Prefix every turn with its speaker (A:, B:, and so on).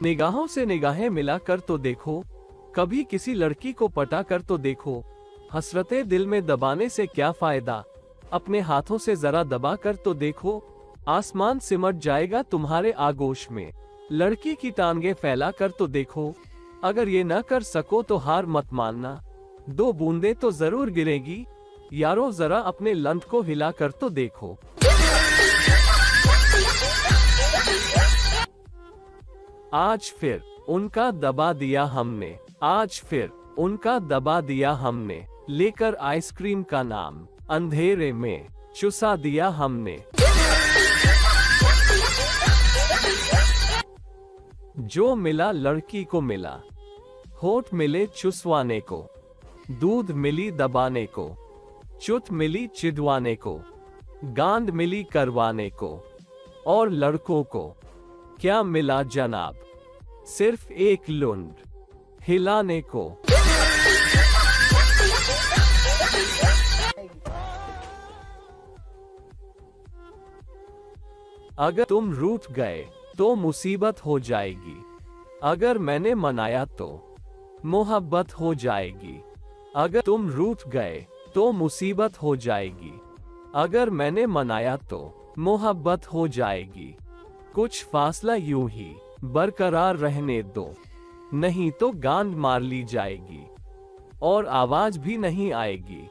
A: निगाहों से निगाहें मिला कर तो देखो, कभी किसी लड़की को पटा कर तो देखो। हसरतें दिल में दबाने से क्या फायदा, अपने हाथों से जरा दबा कर तो देखो। आसमान सिमट जाएगा तुम्हारे आगोश में, लड़की की टांगे फैला कर तो देखो। अगर ये न कर सको तो हार मत मानना, 2 बूंदें तो जरूर गिरेगी। यारो जरा अपने लंठ को हिला कर तो देखो। आज फिर उनका दबा दिया हमने, आज फिर उनका दबा दिया हमने, लेकर आइसक्रीम का नाम अंधेरे में चुसा दिया हमने। जो मिला लड़की को मिला, होठ मिले चुसवाने को, दूध मिली दबाने को, चुत मिली चिढ़वाने को, गांड मिली करवाने को, और लड़कों को क्या मिला जनाब, सिर्फ एक लुंड हिलाने को। अगर तुम रूठ गए तो मुसीबत हो जाएगी, अगर मैंने मनाया तो मोहब्बत हो जाएगी। अगर तुम रूठ गए तो मुसीबत हो जाएगी, अगर मैंने मनाया तो मोहब्बत हो जाएगी। कुछ फासला यूं ही बरकरार रहने दो, नहीं तो गांड मार ली जाएगी और आवाज भी नहीं आएगी।